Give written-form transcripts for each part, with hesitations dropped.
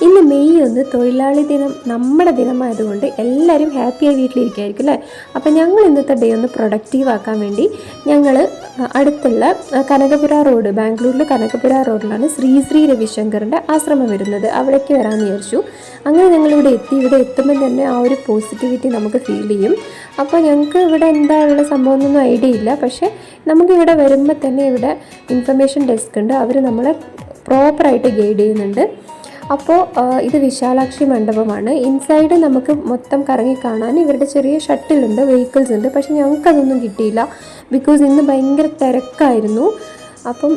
ഇന്ന് മെയ് 1 തൊഴിലാളി ദിനം, നമ്മുടെ ദിനമായതുകൊണ്ട് എല്ലാവരും ഹാപ്പിയായി വീട്ടിലിരിക്കുമായിരിക്കും അല്ലേ. അപ്പം ഞങ്ങൾ ഇന്നത്തെ ഡേ ഒന്ന് പ്രൊഡക്റ്റീവ് ആക്കാൻ വേണ്ടി ഞങ്ങൾ അടുത്തുള്ള കനകപുര റോഡ്, ബാംഗ്ലൂരിൽ കനകപുര റോഡിലാണ് ശ്രീ രവിശങ്കറിൻ്റെ ആശ്രമം വരുന്നത്. അവിടേക്ക് വരാമെന്ന് വിചാരിച്ചു. അങ്ങനെ ഞങ്ങളിവിടെ എത്തി. ഇവിടെ എത്തുമ്പോൾ തന്നെ ആ ഒരു പോസിറ്റിവിറ്റി നമുക്ക് ഫീൽ ചെയ്യും. അപ്പോൾ ഞങ്ങൾക്ക് ഇവിടെ എന്താണുള്ള സംഭവം എന്നൊന്നും ഐഡിയ ഇല്ല. പക്ഷേ നമുക്കിവിടെ വരുമ്പോൾ തന്നെ ഇവിടെ ഇൻഫർമേഷൻ ഡെസ്ക് ഉണ്ട്. അവർ നമ്മളെ പ്രോപ്പറായിട്ട് ഗൈഡ് ചെയ്യുന്നുണ്ട്. അപ്പോൾ ഇത് വിശാലാക്ഷി മണ്ഡപമാണ്. ഇൻസൈഡ് നമുക്ക് മൊത്തം കറങ്ങി കാണാൻ ഇവരുടെ ചെറിയ ഷട്ടിലുണ്ട്, വെഹിക്കിൾസ് ഉണ്ട്. പക്ഷെ ഞങ്ങൾക്കതൊന്നും കിട്ടിയില്ല, ബിക്കോസ് ഇന്ന് ഭയങ്കര തിരക്കായിരുന്നു. അപ്പം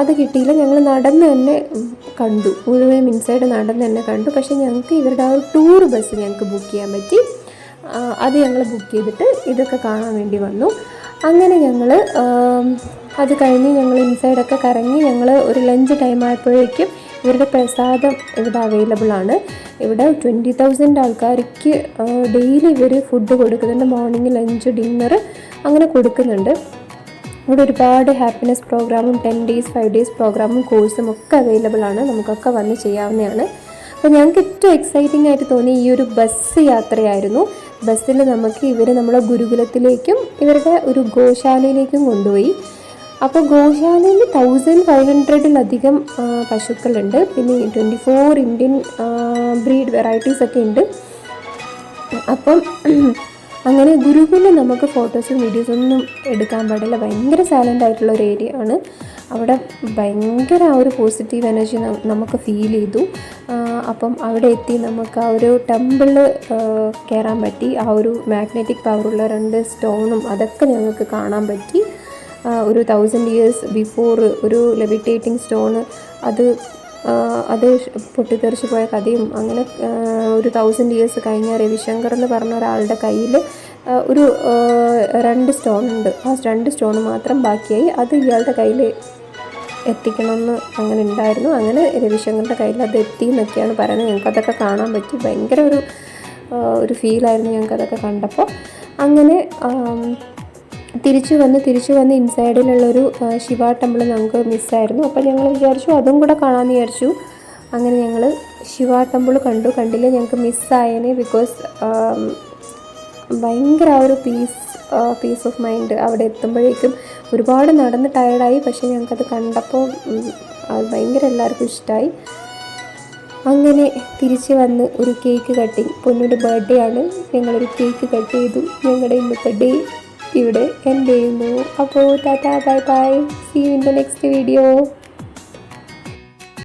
അത് കിട്ടിയില്ല. ഞങ്ങൾ നടന്ന് തന്നെ കണ്ടു, മുഴുവൻ ഇൻസൈഡ് നടന്ന് തന്നെ കണ്ടു. പക്ഷേ ഞങ്ങൾക്ക് ഇവരുടെ ആ ഒരു ടൂർ ബസ് ഞങ്ങൾക്ക് ബുക്ക് ചെയ്യാൻ പറ്റി. അത് ഞങ്ങൾ ബുക്ക് ചെയ്തിട്ട് ഇതൊക്കെ കാണാൻ വേണ്ടി വന്നു. അങ്ങനെ ഞങ്ങൾ അത് കഴിഞ്ഞ് ഞങ്ങൾ ഇൻസൈഡൊക്കെ കറങ്ങി ഞങ്ങൾ ഒരു ലഞ്ച് ടൈം ആയപ്പോഴേക്കും ഇവരുടെ പ്രസാദം ഇവിടെ അവൈലബിൾ ആണ്. ഇവിടെ 20,000 ആൾക്കാർക്ക് ഡെയിലി ഇവർ ഫുഡ് കൊടുക്കുന്നുണ്ട്. മോർണിംഗ്, ലഞ്ച്, ഡിന്നർ അങ്ങനെ കൊടുക്കുന്നുണ്ട്. ഇവിടെ ഒരുപാട് ഹാപ്പിനെസ് പ്രോഗ്രാമും 10 days 5 days പ്രോഗ്രാമും കോഴ്സും ഒക്കെ അവൈലബിൾ ആണ്. നമുക്കൊക്കെ വന്ന് ചെയ്യാവുന്നതാണ്. അപ്പോൾ ഞങ്ങൾക്ക് ഏറ്റവും എക്സൈറ്റിംഗ് ആയിട്ട് തോന്നി ഈ ഒരു ബസ് യാത്രയായിരുന്നു. ബസ്സിൽ നമുക്ക് ഇവർ നമ്മളെ ഗുരുകുലത്തിലേക്കും ഇവരുടെ ഒരു ഗോശാലയിലേക്കും കൊണ്ടുപോയി. അപ്പോൾ ഗോശാലയിൽ 1500-ലധികം പശുക്കളുണ്ട്. പിന്നെ 24 ഇന്ത്യൻ ബ്രീഡ് വെറൈറ്റീസ് ഒക്കെ ഉണ്ട്. അപ്പം അങ്ങനെ ഗുരുകുലം നമുക്ക് ഫോട്ടോസും വീഡിയോസൊന്നും എടുക്കാൻ പാടില്ല. ഭയങ്കര സൈലൻ്റ് ആയിട്ടുള്ള ഒരു ഏരിയ ആണ്. അവിടെ ഭയങ്കര ആ ഒരു പോസിറ്റീവ് എനർജി നമുക്ക് ഫീൽ ചെയ്തു. അപ്പം അവിടെ എത്തി നമുക്ക് ആ ഒരു ടെമ്പിളിൽ കയറാൻ പറ്റി. ആ ഒരു മാഗ്നറ്റിക് പവറുള്ള 2 സ്റ്റോണും അതൊക്കെ ഞങ്ങൾക്ക് കാണാൻ പറ്റി. ഒരു 1000 years ബിഫോർ ഒരു ലെവിറ്റേറ്റിംഗ് സ്റ്റോണ്, അത് പൊട്ടിത്തെറിച്ച് പോയ കഥയും, അങ്ങനെ ഒരു 1000 years കഴിഞ്ഞ രവിശങ്കർ എന്ന് പറഞ്ഞ ഒരാളുടെ കയ്യിൽ ഒരു 2 സ്റ്റോൺ ഉണ്ട്. ആ 2 സ്റ്റോൺ മാത്രം ബാക്കിയായി. അത് ഇയാളുടെ കയ്യിൽ എത്തിക്കണമെന്ന് അങ്ങനെ ഉണ്ടായിരുന്നു. അങ്ങനെ രവിശങ്കറിൻ്റെ കയ്യിൽ അത് എത്തി എന്നൊക്കെയാണ് പറയുന്നത്. ഞങ്ങൾക്കതൊക്കെ കാണാൻ പറ്റി. ഭയങ്കര ഒരു ഫീലായിരുന്നു ഞങ്ങൾക്കതൊക്കെ കണ്ടപ്പോൾ. അങ്ങനെ തിരിച്ചു വന്ന് ഇൻസൈഡിലുള്ളൊരു ശിവ ടെമ്പിൾ നമുക്ക് മിസ്സായിരുന്നു. അപ്പോൾ ഞങ്ങൾ വിചാരിച്ചു അതും കൂടെ കാണാമെന്ന് വിചാരിച്ചു. അങ്ങനെ ഞങ്ങൾ ശിവ ടെമ്പിൾ കണ്ടില്ല. ഞങ്ങൾക്ക് മിസ്സായേനെ. ബിക്കോസ് ഭയങ്കര ആ ഒരു പീസ് ഓഫ് മൈൻഡ് അവിടെ എത്തുമ്പോഴേക്കും ഒരുപാട് നടന്ന് ടയർഡായി. പക്ഷേ ഞങ്ങൾക്കത് കണ്ടപ്പോൾ അത് ഭയങ്കര എല്ലാവർക്കും ഇഷ്ടമായി. അങ്ങനെ തിരിച്ച് വന്ന് ഒരു കേക്ക് കട്ടിങ്, പൊന്നൂൻ്റെ ബർത്ത്ഡേ ആണ്. ഞങ്ങളൊരു കേക്ക് കട്ട് ചെയ്തു. ഞങ്ങളുടെ ഇന്നത്തെ ഡേ ഇവിടെ എൻഡ് ചെയ്യുന്നു. അപ്പോൾ tata, bye bye, see you in the next video.